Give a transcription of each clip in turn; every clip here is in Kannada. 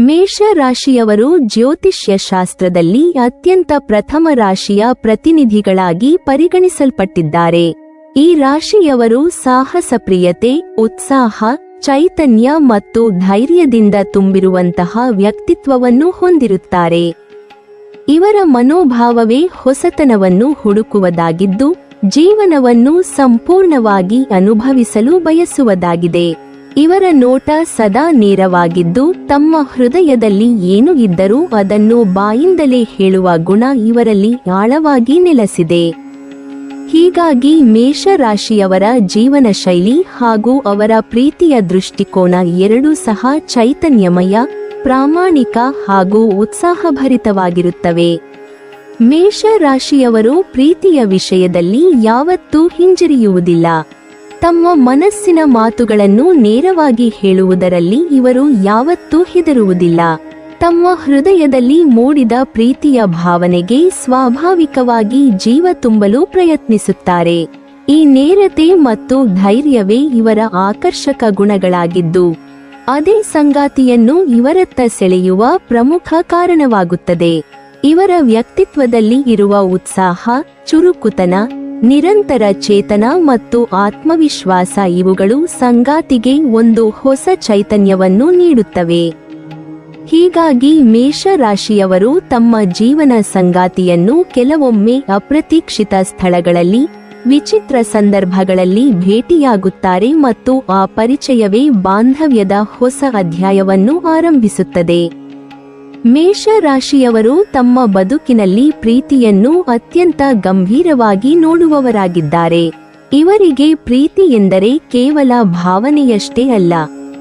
ಮೇಷ ರಾಶಿಯವರು ಜ್ಯೋತಿಷ್ಯ ಶಾಸ್ತ್ರದಲ್ಲಿ ಅತ್ಯಂತ ಪ್ರಥಮ ರಾಶಿಯ ಪ್ರತಿನಿಧಿಗಳಾಗಿ ಪರಿಗಣಿಸಲ್ಪಟ್ಟಿದ್ದಾರೆ. ಈ ರಾಶಿಯವರು ಸಾಹಸಪ್ರಿಯತೆ, ಉತ್ಸಾಹ, ಚೈತನ್ಯ ಮತ್ತು ಧೈರ್ಯದಿಂದ ತುಂಬಿರುವಂತಹ ವ್ಯಕ್ತಿತ್ವವನ್ನು ಹೊಂದಿರುತ್ತಾರೆ. ಇವರ ಮನೋಭಾವವೇ ಹೊಸತನವನ್ನು ಹುಡುಕುವುದಾಗಿದ್ದು, ಜೀವನವನ್ನು ಸಂಪೂರ್ಣವಾಗಿ ಅನುಭವಿಸಲು ಬಯಸುವುದಾಗಿದೆ. ಇವರ ನೋಟ ಸದಾ ನೇರವಾಗಿದ್ದು, ತಮ್ಮ ಹೃದಯದಲ್ಲಿ ಏನು ಇದ್ದರೂ ಅದನ್ನು ಬಾಯಿಂದಲೇ ಹೇಳುವ ಗುಣ ಇವರಲ್ಲಿ ಆಳವಾಗಿ ನೆಲೆಸಿದೆ. ಹೀಗಾಗಿ ಮೇಷ ರಾಶಿಯವರ ಜೀವನ ಶೈಲಿ ಹಾಗೂ ಅವರ ಪ್ರೀತಿಯ ದೃಷ್ಟಿಕೋನ ಎರಡೂ ಸಹ ಚೈತನ್ಯಮಯ, ಪ್ರಾಮಾಣಿಕ ಹಾಗೂ ಉತ್ಸಾಹಭರಿತವಾಗಿರುತ್ತವೆ. ಮೇಷ ರಾಶಿಯವರು ಪ್ರೀತಿಯ ವಿಷಯದಲ್ಲಿ ಯಾವತ್ತೂ ಹಿಂಜರಿಯುವುದಿಲ್ಲ. ತಮ್ಮ ಮನಸ್ಸಿನ ಮಾತುಗಳನ್ನು ನೇರವಾಗಿ ಹೇಳುವುದರಲ್ಲಿ ಇವರು ಯಾವತ್ತೂ ಹೆದರುವುದಿಲ್ಲ. ತಮ್ಮ ಹೃದಯದಲ್ಲಿ ಮೂಡಿದ ಪ್ರೀತಿಯ ಭಾವನೆಗೆ ಸ್ವಾಭಾವಿಕವಾಗಿ ಜೀವ ತುಂಬಲು ಪ್ರಯತ್ನಿಸುತ್ತಾರೆ. ಈ ನೇರತೆ ಮತ್ತು ಧೈರ್ಯವೇ ಇವರ ಆಕರ್ಷಕ ಗುಣಗಳಾಗಿದ್ದು, ಅದೇ ಸಂಗಾತಿಯನ್ನು ಇವರತ್ತ ಸೆಳೆಯುವ ಪ್ರಮುಖ ಕಾರಣವಾಗುತ್ತದೆ. ಇವರ ವ್ಯಕ್ತಿತ್ವದಲ್ಲಿ ಇರುವ ಉತ್ಸಾಹ, ಚುರುಕುತನ, ನಿರಂತರ ಚೇತನ ಮತ್ತು ಆತ್ಮವಿಶ್ವಾಸ ಇವುಗಳು ಸಂಗಾತಿಗೆ ಒಂದು ಹೊಸ ಚೈತನ್ಯವನ್ನು ನೀಡುತ್ತವೆ. ಹೀಗಾಗಿ ಮೇಷ ರಾಶಿಯವರು ತಮ್ಮ ಜೀವನ ಸಂಗಾತಿಯನ್ನು ಕೆಲವೊಮ್ಮೆ ಅಪ್ರತೀಕ್ಷಿತ ಸ್ಥಳಗಳಲ್ಲಿ, ವಿಚಿತ್ರ ಸಂದರ್ಭಗಳಲ್ಲಿ ಭೇಟಿಯಾಗುತ್ತಾರೆ ಮತ್ತು ಆ ಪರಿಚಯವೇ ಬಾಂಧವ್ಯದ ಹೊಸ ಅಧ್ಯಾಯವನ್ನು ಆರಂಭಿಸುತ್ತದೆ. ಮೇಷ ರಾಶಿಯವರು ತಮ್ಮ ಬದುಕಿನಲ್ಲಿ ಪ್ರೀತಿಯನ್ನು ಅತ್ಯಂತ ಗಂಭೀರವಾಗಿ ನೋಡುವವರಾಗಿದ್ದಾರೆ. ಇವರಿಗೆ ಪ್ರೀತಿ ಎಂದರೆ ಕೇವಲ ಭಾವನೆಯಷ್ಟೇ ಅಲ್ಲ,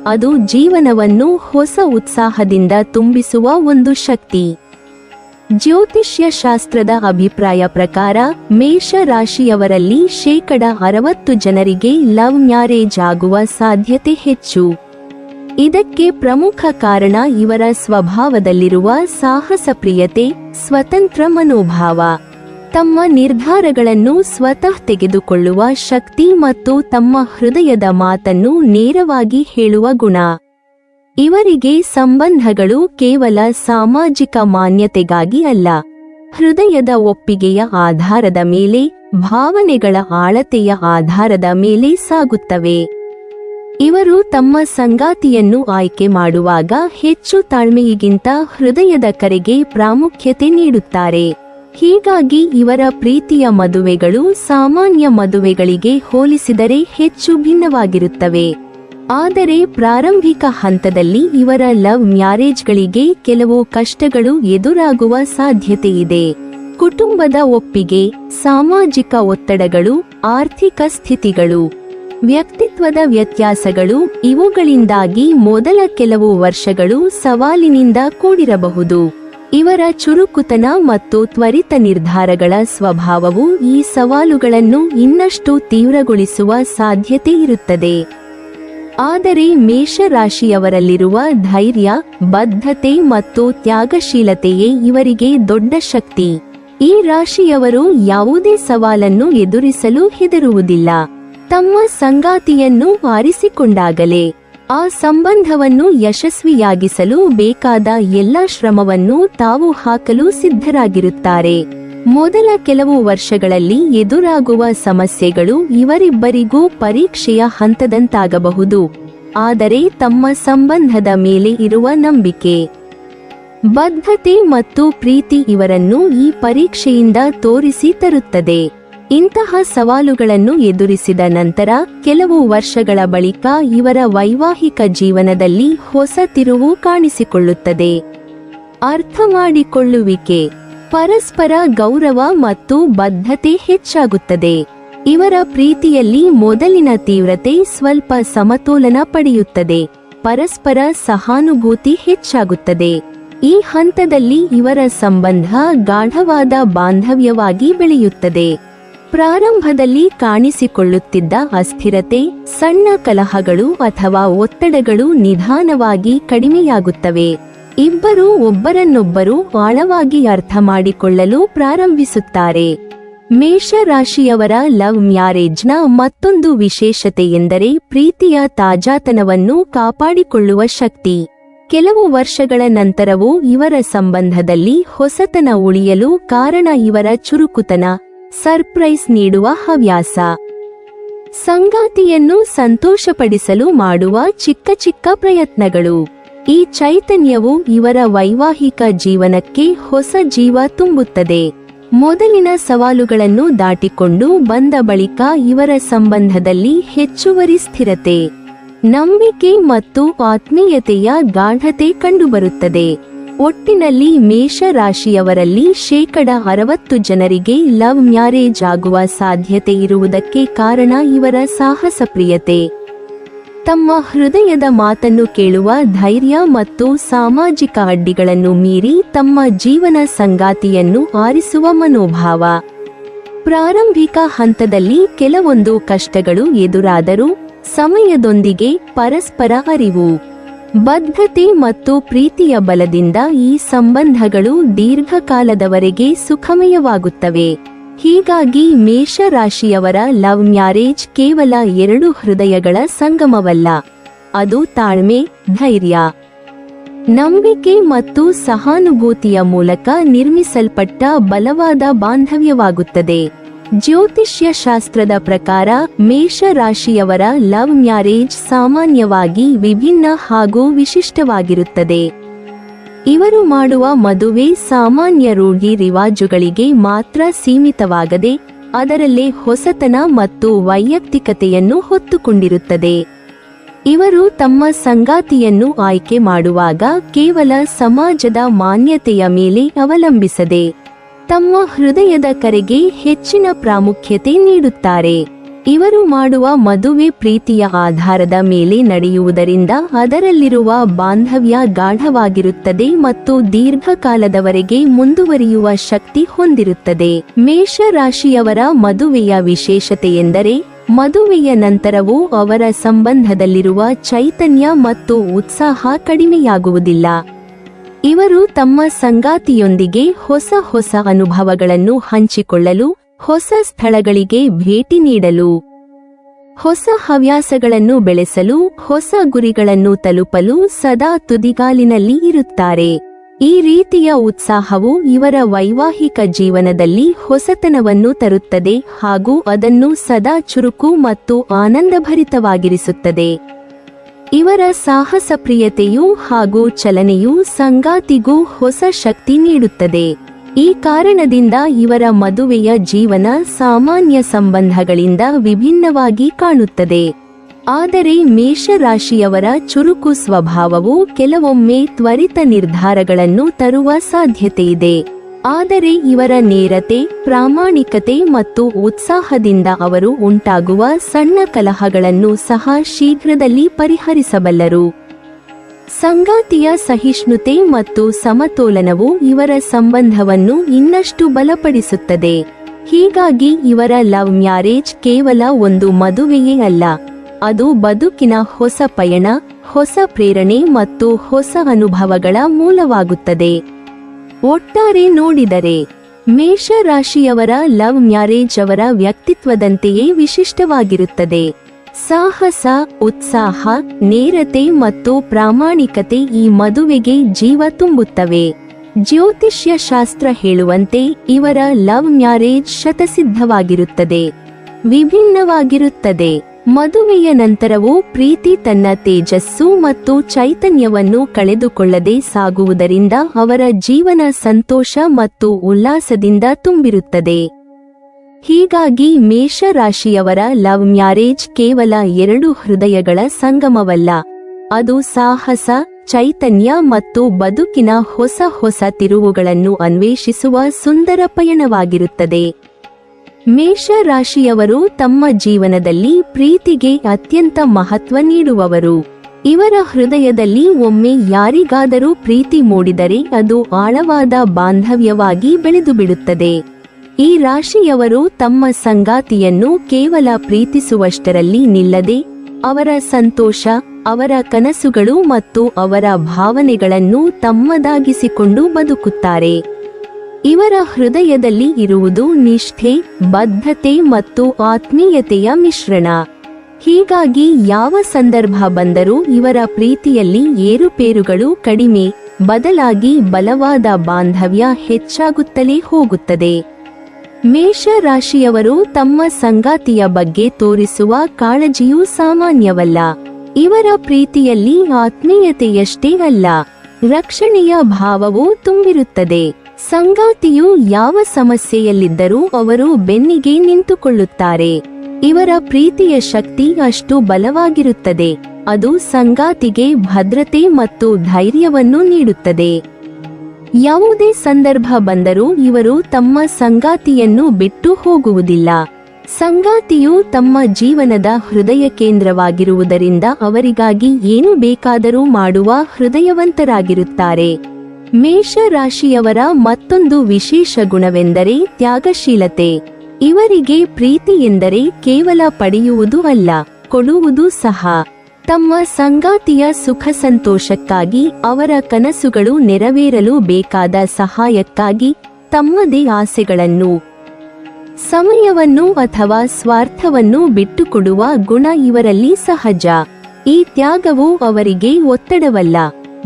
ಅದು ಜೀವನವನ್ನು ಹೊಸ ಉತ್ಸಾಹದಿಂದ ತುಂಬಿಸುವ ಒಂದು ಶಕ್ತಿ. ಜ್ಯೋತಿಷ್ಯ ಶಾಸ್ತ್ರದ ಅಭಿಪ್ರಾಯ ಪ್ರಕಾರ ಮೇಷ ರಾಶಿಯವರಲ್ಲಿ 60% ಜನರಿಗೆ ಲವ್ ಮ್ಯಾರೇಜ್ ಆಗುವ ಸಾಧ್ಯತೆ ಹೆಚ್ಚು. ಇದಕ್ಕೆ ಪ್ರಮುಖ ಕಾರಣ ಇವರ ಸ್ವಭಾವದಲ್ಲಿರುವ ಸಾಹಸಪ್ರಿಯತೆ, ಸ್ವತಂತ್ರ ಮನೋಭಾವ, ತಮ್ಮ ನಿರ್ಧಾರಗಳನ್ನು ಸ್ವತಃ ತೆಗೆದುಕೊಳ್ಳುವ ಶಕ್ತಿ ಮತ್ತು ತಮ್ಮ ಹೃದಯದ ಮಾತನ್ನು ನೇರವಾಗಿ ಹೇಳುವ ಗುಣ. ಇವರಿಗೆ ಸಂಬಂಧಗಳು ಕೇವಲ ಸಾಮಾಜಿಕ ಮಾನ್ಯತೆಗಾಗಿ ಅಲ್ಲ, ಹೃದಯದ ಒಪ್ಪಿಗೆಯ ಆಧಾರದ ಮೇಲೆ, ಭಾವನೆಗಳ ಆಳತೆಯ ಆಧಾರದ ಮೇಲೆ ಸಾಗುತ್ತವೆ. ಇವರು ತಮ್ಮ ಸಂಗಾತಿಯನ್ನು ಆಯ್ಕೆ ಮಾಡುವಾಗ ಹೆಚ್ಚು ತಾಳ್ಮೆಯಿಗಿಂತ ಹೃದಯದ ಕರೆಗೆ ಪ್ರಾಮುಖ್ಯತೆ ನೀಡುತ್ತಾರೆ. ಹೀಗಾಗಿ ಇವರ ಪ್ರೀತಿಯ ಮದುವೆಗಳು ಸಾಮಾನ್ಯ ಮದುವೆಗಳಿಗೆ ಹೋಲಿಸಿದರೆ ಹೆಚ್ಚು ಭಿನ್ನವಾಗಿರುತ್ತವೆ. ಆದರೆ ಪ್ರಾರಂಭಿಕ ಹಂತದಲ್ಲಿ ಇವರ ಲವ್ ಮ್ಯಾರೇಜ್ಗಳಿಗೆ ಕೆಲವು ಕಷ್ಟಗಳು ಎದುರಾಗುವ ಸಾಧ್ಯತೆಯಿದೆ. ಕುಟುಂಬದ ಒಪ್ಪಿಗೆ, ಸಾಮಾಜಿಕ ಒತ್ತಡಗಳು, ಆರ್ಥಿಕ ಸ್ಥಿತಿಗಳು, ವ್ಯಕ್ತಿತ್ವದ ವ್ಯತ್ಯಾಸಗಳು ಇವುಗಳಿಂದಾಗಿ ಮೊದಲ ಕೆಲವು ವರ್ಷಗಳು ಸವಾಲಿನಿಂದ ಕೂಡಿರಬಹುದು. ಇವರ ಚುರುಕುತನ ಮತ್ತು ತ್ವರಿತ ನಿರ್ಧಾರಗಳ ಸ್ವಭಾವವು ಈ ಸವಾಲುಗಳನ್ನು ಇನ್ನಷ್ಟು ತೀವ್ರಗೊಳಿಸುವ ಸಾಧ್ಯತೆ ಇರುತ್ತದೆ. ಆದರೆ ಮೇಷ ರಾಶಿಯವರಲ್ಲಿರುವ ಧೈರ್ಯ, ಬದ್ಧತೆ ಮತ್ತು ತ್ಯಾಗಶೀಲತೆಯೇ ಇವರಿಗೆ ದೊಡ್ಡ ಶಕ್ತಿ. ಈ ರಾಶಿಯವರು ಯಾವುದೇ ಸವಾಲನ್ನು ಎದುರಿಸಲು ಹೆದರುವುದಿಲ್ಲ. ತಮ್ಮ ಸಂಗಾತಿಯನ್ನು ಆರಿಸಿಕೊಂಡಾಗಲೇ ಆ ಸಂಬಂಧವನ್ನು ಯಶಸ್ವಿಯಾಗಿಸಲು ಬೇಕಾದ ಎಲ್ಲ ಶ್ರಮವನ್ನು ತಾವು ಹಾಕಲು ಸಿದ್ಧರಾಗಿರುತ್ತಾರೆ. ಮೊದಲ ಕೆಲವು ವರ್ಷಗಳಲ್ಲಿ ಎದುರಾಗುವ ಸಮಸ್ಯೆಗಳು ಇವರಿಬ್ಬರಿಗೂ ಪರೀಕ್ಷೆಯ ಹಂತದಂತಾಗಬಹುದು. ಆದರೆ ತಮ್ಮ ಸಂಬಂಧದ ಮೇಲೆ ಇರುವ ನಂಬಿಕೆ, ಬದ್ಧತೆ ಮತ್ತು ಪ್ರೀತಿ ಇವರನ್ನು ಈ ಪರೀಕ್ಷೆಯಿಂದ ತೋರಿಸಿ ತರುತ್ತದೆ. ಇಂತಹ ಸವಾಲುಗಳನ್ನು ಎದುರಿಸಿದ ನಂತರ ಕೆಲವು ವರ್ಷಗಳ ಬಳಿಕ ಇವರ ವೈವಾಹಿಕ ಜೀವನದಲ್ಲಿ ಹೊಸ ತಿರುವು ಕಾಣಿಸಿಕೊಳ್ಳುತ್ತದೆ. ಅರ್ಥಮಾಡಿಕೊಳ್ಳುವಿಕೆ, ಪರಸ್ಪರ ಗೌರವ ಮತ್ತು ಬದ್ಧತೆ ಹೆಚ್ಚಾಗುತ್ತದೆ. ಇವರ ಪ್ರೀತಿಯಲ್ಲಿ ಮೊದಲಿನ ತೀವ್ರತೆ ಸ್ವಲ್ಪ ಸಮತೋಲನ ಪಡೆಯುತ್ತದೆ. ಪರಸ್ಪರ ಸಹಾನುಭೂತಿ ಹೆಚ್ಚಾಗುತ್ತದೆ. ಈ ಹಂತದಲ್ಲಿ ಇವರ ಸಂಬಂಧ ಗಾಢವಾದ ಬಾಂಧವ್ಯವಾಗಿ ಬೆಳೆಯುತ್ತದೆ. ಪ್ರಾರಂಭದಲ್ಲಿ ಕಾಣಿಸಿಕೊಳ್ಳುತ್ತಿದ್ದ ಅಸ್ಥಿರತೆ, ಸಣ್ಣ ಕಲಹಗಳು ಅಥವಾ ಒತ್ತಡಗಳು ನಿಧಾನವಾಗಿ ಕಡಿಮೆಯಾಗುತ್ತವೆ. ಇಬ್ಬರೂ ಒಬ್ಬರನ್ನೊಬ್ಬರು ಆಳವಾಗಿ ಅರ್ಥ ಮಾಡಿಕೊಳ್ಳಲು ಪ್ರಾರಂಭಿಸುತ್ತಾರೆ. ಮೇಷ ರಾಶಿಯವರ ಲವ್ ಮ್ಯಾರೇಜ್ನ ಮತ್ತೊಂದು ವಿಶೇಷತೆ ಎಂದರೆ ಪ್ರೀತಿಯ ತಾಜಾತನವನ್ನು ಕಾಪಾಡಿಕೊಳ್ಳುವ ಶಕ್ತಿ. ಕೆಲವು ವರ್ಷಗಳ ನಂತರವೂ ಇವರ ಸಂಬಂಧದಲ್ಲಿ ಹೊಸತನ ಉಳಿಯಲು ಕಾರಣ ಇವರ ಚುರುಕುತನ, ಸರ್ಪ್ರೈಸ್ ನೀಡುವ ಹವ್ಯಾಸ. ಸಂಗಾತಿಯನ್ನು ಸಂತೋಷಪಡಿಸಲು ಮಾಡುವ ಚಿಕ್ಕ ಚಿಕ್ಕ ಪ್ರಯತ್ನಗಳು. ಈ ಚೈತನ್ಯವು ಇವರ ವೈವಾಹಿಕ ಜೀವನಕ್ಕೆ ಹೊಸ ಜೀವ ತುಂಬುತ್ತದೆ. ಮೊದಲಿನ ಸವಾಲುಗಳನ್ನು ದಾಟಿಕೊಂಡು ಬಂದ ಬಳಿಕ ಇವರ ಸಂಬಂಧದಲ್ಲಿ ಹೆಚ್ಚುವರಿ ಸ್ಥಿರತೆ, ನಂಬಿಕೆ ಮತ್ತು ಆತ್ಮೀಯತೆಯ ಗಾಢತೆ ಕಂಡುಬರುತ್ತದೆ. ಒಟ್ಟಿನಲ್ಲಿ ಮೇಷ ರಾಶಿಯವರಲ್ಲಿ 60% ಜನರಿಗೆ ಲವ್ ಮ್ಯಾರೇಜ್ ಆಗುವ ಸಾಧ್ಯತೆ ಇರುವುದಕ್ಕೆ ಕಾರಣ ಇವರ ಸಾಹಸಪ್ರಿಯತೆ, ತಮ್ಮ ಹೃದಯದ ಮಾತನ್ನು ಕೇಳುವ ಧೈರ್ಯ ಮತ್ತು ಸಾಮಾಜಿಕ ಅಡ್ಡಿಗಳನ್ನು ಮೀರಿ ತಮ್ಮ ಜೀವನ ಸಂಗಾತಿಯನ್ನು ಆರಿಸುವ ಮನೋಭಾವ. ಪ್ರಾರಂಭಿಕ ಹಂತದಲ್ಲಿ ಕೆಲವೊಂದು ಕಷ್ಟಗಳು ಎದುರಾದರೂ ಸಮಯದೊಂದಿಗೆ ಪರಸ್ಪರ ಅರಿವು, ಬದ್ಧತೆ ಮತ್ತು ಪ್ರೀತಿಯ ಬಲದಿಂದ ಈ ಸಂಬಂಧಗಳು ದೀರ್ಘಕಾಲದವರೆಗೆ ಸುಖಮಯವಾಗುತ್ತವೆ. ಹೀಗಾಗಿ ಮೇಷ ರಾಶಿಯವರ ಲವ್ ಮ್ಯಾರೇಜ್ ಕೇವಲ 2 ಹೃದಯಗಳ ಸಂಗಮವಲ್ಲ, ಅದು ತಾಳ್ಮೆ, ಧೈರ್ಯ, ನಂಬಿಕೆ ಮತ್ತು ಸಹಾನುಭೂತಿಯ ಮೂಲಕ ನಿರ್ಮಿಸಲ್ಪಟ್ಟ ಬಲವಾದ ಬಾಂಧವ್ಯವಾಗುತ್ತದೆ. ಜ್ಯೋತಿಷ್ಯ ಶಾಸ್ತ್ರದ ಪ್ರಕಾರ ಮೇಷ ರಾಶಿಯವರ ಲವ್ ಮ್ಯಾರೇಜ್ ಸಾಮಾನ್ಯವಾಗಿ ವಿಭಿನ್ನ ಹಾಗೂ ವಿಶಿಷ್ಟವಾಗಿರುತ್ತದೆ. ಇವರು ಮಾಡುವ ಮದುವೆ ಸಾಮಾನ್ಯ ರೂಢಿ ರಿವಾಜುಗಳಿಗೆ ಮಾತ್ರ ಸೀಮಿತವಾಗದೆ ಅದರಲ್ಲೇ ಹೊಸತನ ಮತ್ತು ವೈಯಕ್ತಿಕತೆಯನ್ನು ಹೊತ್ತುಕೊಂಡಿರುತ್ತದೆ. ಇವರು ತಮ್ಮ ಸಂಗಾತಿಯನ್ನು ಆಯ್ಕೆ ಮಾಡುವಾಗ ಕೇವಲ ಸಮಾಜದ ಮಾನ್ಯತೆಯ ಮೇಲೆ ಅವಲಂಬಿಸದೆ ತಮ್ಮ ಹೃದಯದ ಕರೆಗೆ ಹೆಚ್ಚಿನ ಪ್ರಾಮುಖ್ಯತೆ ನೀಡುತ್ತಾರೆ. ಇವರು ಮಾಡುವ ಮದುವೆ ಪ್ರೀತಿಯ ಆಧಾರದ ಮೇಲೆ ನಡೆಯುವುದರಿಂದ ಅದರಲ್ಲಿರುವ ಬಾಂಧವ್ಯ ಗಾಢವಾಗಿರುತ್ತದೆ ಮತ್ತು ದೀರ್ಘಕಾಲದವರೆಗೆ ಮುಂದುವರಿಯುವ ಶಕ್ತಿ ಹೊಂದಿರುತ್ತದೆ. ಮೇಷ ರಾಶಿಯವರ ಮದುವೆಯ ವಿಶೇಷತೆಯೆಂದರೆ ಮದುವೆಯ ನಂತರವೂ ಅವರ ಸಂಬಂಧದಲ್ಲಿರುವ ಚೈತನ್ಯ ಮತ್ತು ಉತ್ಸಾಹ ಕಡಿಮೆಯಾಗುವುದಿಲ್ಲ. ಇವರು ತಮ್ಮ ಸಂಗಾತಿಯೊಂದಿಗೆ ಹೊಸ ಅನುಭವಗಳನ್ನು ಹಂಚಿಕೊಳ್ಳಲು, ಹೊಸ ಸ್ಥಳಗಳಿಗೆ ಭೇಟಿ ನೀಡಲು, ಹೊಸ ಹವ್ಯಾಸಗಳನ್ನು ಬೆಳೆಸಲು, ಹೊಸ ಗುರಿಗಳನ್ನು ತಲುಪಲು ಸದಾ ತುದಿಗಾಲಿನಲ್ಲಿ ಇರುತ್ತಾರೆ. ಈ ರೀತಿಯ ಉತ್ಸಾಹವು ಇವರ ವೈವಾಹಿಕ ಜೀವನದಲ್ಲಿ ಹೊಸತನವನ್ನು ತರುತ್ತದೆ ಹಾಗೂ ಅದನ್ನು ಸದಾ ಚುರುಕು ಮತ್ತು ಆನಂದಭರಿತವಾಗಿರಿಸುತ್ತದೆ. ಇವರ ಸಾಹಸಪ್ರಿಯತೆಯೂ ಹಾಗೂ ಚಲನೆಯೂ ಸಂಗಾತಿಗೂ ಹೊಸ ಶಕ್ತಿ ನೀಡುತ್ತದೆ. ಈ ಕಾರಣದಿಂದ ಇವರ ಮದುವೆಯ ಜೀವನ ಸಾಮಾನ್ಯ ಸಂಬಂಧಗಳಿಂದ ವಿಭಿನ್ನವಾಗಿ ಕಾಣುತ್ತದೆ. ಆದರೆ ಮೇಷ ರಾಶಿಯವರ ಚುರುಕು ಸ್ವಭಾವವು ಕೆಲವೊಮ್ಮೆ ತ್ವರಿತ ನಿರ್ಧಾರಗಳನ್ನು ತರುವ ಸಾಧ್ಯತೆಯಿದೆ. ಆದರೆ ಇವರ ನೇರತೆ, ಪ್ರಾಮಾಣಿಕತೆ ಮತ್ತು ಉತ್ಸಾಹದಿಂದ ಅವರು ಉಂಟಾಗುವ ಸಣ್ಣ ಕಲಹಗಳನ್ನು ಸಹ ಶೀಘ್ರದಲ್ಲಿ ಪರಿಹರಿಸಬಲ್ಲರು. ಸಂಗಾತಿಯ ಸಹಿಷ್ಣುತೆ ಮತ್ತು ಸಮತೋಲನವು ಇವರ ಸಂಬಂಧವನ್ನು ಇನ್ನಷ್ಟು ಬಲಪಡಿಸುತ್ತದೆ. ಹೀಗಾಗಿ ಇವರ ಲವ್ ಮ್ಯಾರೇಜ್ ಕೇವಲ ಒಂದು ಮದುವೆಯೇ ಅಲ್ಲ, ಅದು ಬದುಕಿನ ಹೊಸ ಪಯಣ, ಹೊಸ ಪ್ರೇರಣೆ ಮತ್ತು ಹೊಸ ಅನುಭವಗಳ ಮೂಲವಾಗುತ್ತದೆ. ಒಟ್ಟಾರೆ ನೋಡಿದರೆ ಮೇಷ ರಾಶಿಯವರ ಲವ್ ಮ್ಯಾರೇಜ್ ಅವರ ವ್ಯಕ್ತಿತ್ವದಂತೆಯೇ ವಿಶಿಷ್ಟವಾಗಿರುತ್ತದೆ. ಸಾಹಸ, ಉತ್ಸಾಹ, ನೇರತೆ ಮತ್ತು ಪ್ರಾಮಾಣಿಕತೆ ಈ ಮದುವೆಗೆ ಜೀವ ತುಂಬುತ್ತವೆ. ಜ್ಯೋತಿಷ್ಯ ಶಾಸ್ತ್ರ ಹೇಳುವಂತೆ ಇವರ ಲವ್ ಮ್ಯಾರೇಜ್ ಶತಸಿದ್ಧವಾಗಿರುತ್ತದೆ, ವಿಭಿನ್ನವಾಗಿರುತ್ತದೆ. ಮದುವೆಯ ನಂತರವೂ ಪ್ರೀತಿ ತನ್ನ ತೇಜಸ್ಸು ಮತ್ತು ಚೈತನ್ಯವನ್ನು ಕಳೆದುಕೊಳ್ಳದೆ ಸಾಗುವುದರಿಂದ ಅವರ ಜೀವನ ಸಂತೋಷ ಮತ್ತು ಉಲ್ಲಾಸದಿಂದ ತುಂಬಿರುತ್ತದೆ. ಹೀಗಾಗಿ ಮೇಷ ರಾಶಿಯವರ ಲವ್ ಮ್ಯಾರೇಜ್ ಕೇವಲ 2 ಹೃದಯಗಳ ಸಂಗಮವಲ್ಲ, ಅದು ಸಾಹಸ, ಚೈತನ್ಯ ಮತ್ತು ಬದುಕಿನ ಹೊಸ ತಿರುವುಗಳನ್ನು ಅನ್ವೇಷಿಸುವ ಸುಂದರ ಪಯಣವಾಗಿರುತ್ತದೆ. ಮೇಷ ರಾಶಿಯವರು ತಮ್ಮ ಜೀವನದಲ್ಲಿ ಪ್ರೀತಿಗೆ ಅತ್ಯಂತ ಮಹತ್ವ ನೀಡುವವರು. ಇವರ ಹೃದಯದಲ್ಲಿ ಒಮ್ಮೆ ಯಾರಿಗಾದರೂ ಪ್ರೀತಿ ಮೂಡಿದರೆ ಅದು ಆಳವಾದ ಬಾಂಧವ್ಯವಾಗಿ ಬೆಳೆದುಬಿಡುತ್ತದೆ. ಈ ರಾಶಿಯವರು ತಮ್ಮ ಸಂಗಾತಿಯನ್ನು ಕೇವಲ ಪ್ರೀತಿಸುವಷ್ಟರಲ್ಲಿ ನಿಲ್ಲದೆ ಅವರ ಸಂತೋಷ, ಅವರ ಕನಸುಗಳು ಮತ್ತು ಅವರ ಭಾವನೆಗಳನ್ನು ತಮ್ಮದಾಗಿಸಿಕೊಂಡು ಬದುಕುತ್ತಾರೆ. ಇವರ ಹೃದಯದಲ್ಲಿ ಇರುವುದು ನಿಷ್ಠೆ, ಬದ್ಧತೆ ಮತ್ತು ಆತ್ಮೀಯತೆಯ ಮಿಶ್ರಣ. ಹೀಗಾಗಿ ಯಾವ ಸಂದರ್ಭ ಬಂದರೂ ಇವರ ಪ್ರೀತಿಯಲ್ಲಿ ಏರುಪೇರುಗಳು ಕಡಿಮೆ, ಬದಲಾಗಿ ಬಲವಾದ ಬಾಂಧವ್ಯ ಹೆಚ್ಚಾಗುತ್ತಲೇ ಹೋಗುತ್ತದೆ. ಮೇಷ ರಾಶಿಯವರು ತಮ್ಮ ಸಂಗಾತಿಯ ಬಗ್ಗೆ ತೋರಿಸುವ ಕಾಳಜಿಯೂ ಸಾಮಾನ್ಯವಲ್ಲ. ಇವರ ಪ್ರೀತಿಯಲ್ಲಿ ಆತ್ಮೀಯತೆಯಷ್ಟೇ ಅಲ್ಲ, ರಕ್ಷಣೆಯ ಭಾವವೂ ತುಂಬಿರುತ್ತದೆ. ಸಂಗಾತಿಯು ಯಾವ ಸಮಸ್ಯೆಯಲ್ಲಿದ್ದರೂ ಅವರು ಬೆನ್ನಿಗೆ ನಿಂತುಕೊಳ್ಳುತ್ತಾರೆ. ಇವರ ಪ್ರೀತಿಯ ಶಕ್ತಿ ಅಷ್ಟು ಬಲವಾಗಿರುತ್ತದೆ, ಅದು ಸಂಗಾತಿಗೆ ಭದ್ರತೆ ಮತ್ತು ಧೈರ್ಯವನ್ನು ನೀಡುತ್ತದೆ. ಯಾವುದೇ ಸಂದರ್ಭ ಬಂದರೂ ಇವರು ತಮ್ಮ ಸಂಗಾತಿಯನ್ನು ಬಿಟ್ಟು ಹೋಗುವುದಿಲ್ಲ. ಸಂಗಾತಿಯು ತಮ್ಮ ಜೀವನದ ಹೃದಯ ಕೇಂದ್ರವಾಗಿರುವುದರಿಂದ ಅವರಿಗಾಗಿ ಏನು ಬೇಕಾದರೂ ಮಾಡುವ ಹೃದಯವಂತರಾಗಿರುತ್ತಾರೆ. ಮೇಷ ರಾಶಿಯವರ ಮತ್ತೊಂದು ವಿಶೇಷ ಗುಣವೆಂದರೆ ತ್ಯಾಗಶೀಲತೆ. ಇವರಿಗೆ ಪ್ರೀತಿ ಎಂದರೆ ಕೇವಲ ಪಡೆಯುವುದು ಅಲ್ಲ, ಕೊಡುವುದು ಸಹ. ತಮ್ಮ ಸಂಗಾತಿಯ ಸುಖ ಸಂತೋಷಕ್ಕಾಗಿ, ಅವರ ಕನಸುಗಳು ನೆರವೇರಲು ಬೇಕಾದ ಸಹಾಯಕ್ಕಾಗಿ ತಮ್ಮದೇ ಆಸೆಗಳನ್ನು, ಸಮಯವನ್ನು ಅಥವಾ ಸ್ವಾರ್ಥವನ್ನು ಬಿಟ್ಟುಕೊಡುವ ಗುಣ ಇವರಲ್ಲಿ ಸಹಜ. ಈ ತ್ಯಾಗವು ಅವರಿಗೆ ಒತ್ತಡವಲ್ಲ,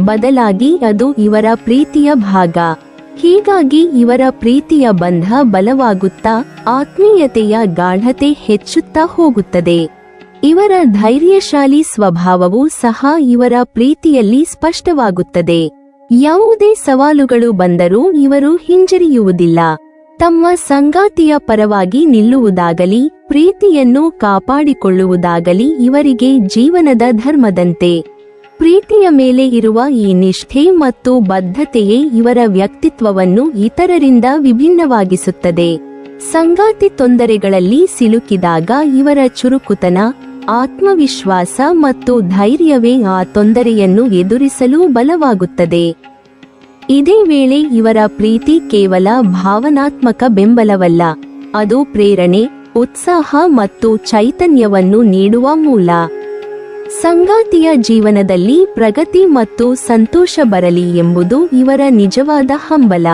ಬದಲಾಗಿ ಅದು ಇವರ ಪ್ರೀತಿಯ ಭಾಗ. ಹೀಗಾಗಿ ಇವರ ಪ್ರೀತಿಯ ಬಂಧ ಬಲವಾಗುತ್ತಾ, ಆತ್ಮೀಯತೆಯ ಗಾಢತೆ ಹೆಚ್ಚುತ್ತಾ ಹೋಗುತ್ತದೆ. ಇವರ ಧೈರ್ಯಶಾಲಿ ಸ್ವಭಾವವೂ ಸಹ ಇವರ ಪ್ರೀತಿಯಲ್ಲಿ ಸ್ಪಷ್ಟವಾಗುತ್ತದೆ. ಯಾವುದೇ ಸವಾಲುಗಳು ಬಂದರೂ ಇವರು ಹಿಂಜರಿಯುವುದಿಲ್ಲ. ತಮ್ಮ ಸಂಗಾತಿಯ ಪರವಾಗಿ ನಿಲ್ಲುವುದಾಗಲಿ, ಪ್ರೀತಿಯನ್ನು ಕಾಪಾಡಿಕೊಳ್ಳುವುದಾಗಲಿ ಇವರಿಗೆ ಜೀವನದ ಧರ್ಮದಂತೆ. ಪ್ರೀತಿಯ ಮೇಲೆ ಇರುವ ಈ ನಿಷ್ಠೆ ಮತ್ತು ಬದ್ಧತೆಯೇ ಇವರ ವ್ಯಕ್ತಿತ್ವವನ್ನು ಇತರರಿಂದ ವಿಭಿನ್ನವಾಗಿಸುತ್ತದೆ. ಸಂಗಾತಿ ತೊಂದರೆಗಳಲ್ಲಿ ಸಿಲುಕಿದಾಗ ಇವರ ಚುರುಕುತನ, ಆತ್ಮವಿಶ್ವಾಸ ಮತ್ತು ಧೈರ್ಯವೇ ಆ ತೊಂದರೆಯನ್ನು ಎದುರಿಸಲು ಬಲವಾಗುತ್ತದೆ. ಇದೇ ವೇಳೆ ಇವರ ಪ್ರೀತಿ ಕೇವಲ ಭಾವನಾತ್ಮಕ ಬೆಂಬಲವಲ್ಲ, ಅದು ಪ್ರೇರಣೆ, ಉತ್ಸಾಹ ಮತ್ತು ಚೈತನ್ಯವನ್ನು ನೀಡುವ ಮೂಲ. ಸಂಗಾತಿಯ ಜೀವನದಲ್ಲಿ ಪ್ರಗತಿ ಮತ್ತು ಸಂತೋಷ ಬರಲಿ ಎಂಬುದು ಇವರ ನಿಜವಾದ ಹಂಬಲ.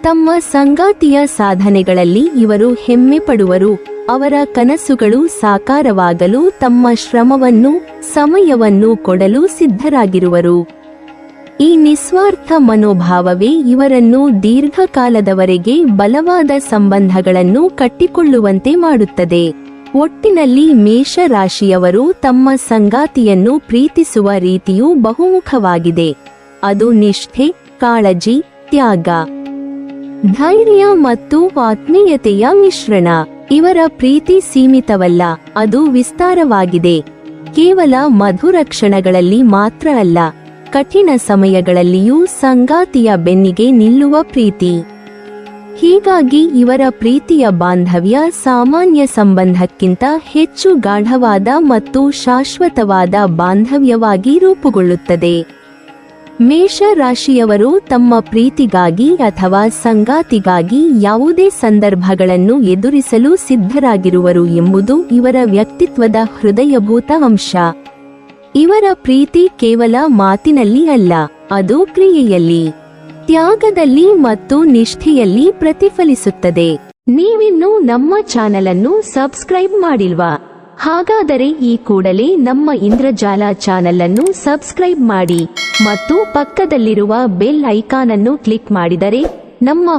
ತಮ್ಮ ಸಂಗಾತಿಯ ಸಾಧನೆಗಳಲ್ಲಿ ಇವರು ಹೆಮ್ಮೆ ಪಡುವರು, ಅವರ ಕನಸುಗಳು ಸಾಕಾರವಾಗಲು ತಮ್ಮ ಶ್ರಮವನ್ನು, ಸಮಯವನ್ನು ಕೊಡಲು ಸಿದ್ಧರಾಗಿರುವರು. ಈ ನಿಸ್ವಾರ್ಥ ಮನೋಭಾವವೇ ಇವರನ್ನು ದೀರ್ಘಕಾಲದವರೆಗೆ ಬಲವಾದ ಸಂಬಂಧಗಳನ್ನು ಕಟ್ಟಿಕೊಳ್ಳುವಂತೆ ಮಾಡುತ್ತದೆ. ಒಟ್ಟಿನಲ್ಲಿ ಮೇಷ ರಾಶಿಯವರು ತಮ್ಮ ಸಂಗಾತಿಯನ್ನು ಪ್ರೀತಿಸುವ ರೀತಿಯು ಬಹುಮುಖವಾಗಿದೆ. ಅದು ನಿಷ್ಠೆ, ಕಾಳಜಿ, ತ್ಯಾಗ, ಧೈರ್ಯ ಮತ್ತು ಆತ್ಮೀಯತೆಯ ಮಿಶ್ರಣ. ಇವರ ಪ್ರೀತಿ ಸೀಮಿತವಲ್ಲ, ಅದು ವಿಸ್ತಾರವಾಗಿದೆ. ಕೇವಲ ಮಧುರ ಕ್ಷಣಗಳಲ್ಲಿ ಮಾತ್ರ ಅಲ್ಲ, ಕಠಿಣ ಸಮಯಗಳಲ್ಲಿಯೂ ಸಂಗಾತಿಯ ಬೆನ್ನಿಗೆ ನಿಲ್ಲುವ ಪ್ರೀತಿ. ಹೀಗಾಗಿ ಇವರ ಪ್ರೀತಿಯ ಬಾಂಧವ್ಯ ಸಾಮಾನ್ಯ ಸಂಬಂಧಕ್ಕಿಂತ ಹೆಚ್ಚು ಗಾಢವಾದ ಮತ್ತು ಶಾಶ್ವತವಾದ ಬಾಂಧವ್ಯವಾಗಿ ರೂಪುಗೊಳ್ಳುತ್ತದೆ. ಮೇಷ ರಾಶಿಯವರು ತಮ್ಮ ಪ್ರೀತಿಗಾಗಿ ಅಥವಾ ಸಂಗಾತಿಗಾಗಿ ಯಾವುದೇ ಸಂದರ್ಭಗಳನ್ನು ಎದುರಿಸಲು ಸಿದ್ಧರಾಗಿರುವರು ಎಂಬುದು ಇವರ ವ್ಯಕ್ತಿತ್ವದ ಹೃದಯಭೂತ ಅಂಶ. ಇವರ ಪ್ರೀತಿ ಕೇವಲ ಮಾತಿನಲ್ಲಿ ಅಲ್ಲ, ಅದು ಕ್ರಿಯೆಯಲ್ಲಿ, ತ್ಯಾಗದಲ್ಲಿ ಮತ್ತು ನಿಷ್ಠೆಯಲ್ಲಿ ಪ್ರತಿಫಲಿಸುತ್ತದೆ. ನೀವಿನ್ನೂ ನಮ್ಮ ಚಾನೆಲ್ ಅನ್ನು ಸಬ್ಸ್ಕ್ರೈಬ್ ಮಾಡಿಲ್ವಾ? ಹಾಗಾದರೆ ಈ ಕೂಡಲೇ ನಮ್ಮ ಇಂದ್ರಜಾಲ ಚಾನೆಲ್ ಅನ್ನು ಸಬ್ಸ್ಕ್ರೈಬ್ ಮಾಡಿ ಮತ್ತು ಪಕ್ಕದಲ್ಲಿರುವ ಬೆಲ್ ಐಕಾನ್ ಅನ್ನು ಕ್ಲಿಕ್ ಮಾಡಿದರೆ ನಮ್ಮ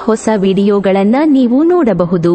ಹೊಸ ವಿಡಿಯೋಗಳನ್ನು ನೀವು ನೋಡಬಹುದು.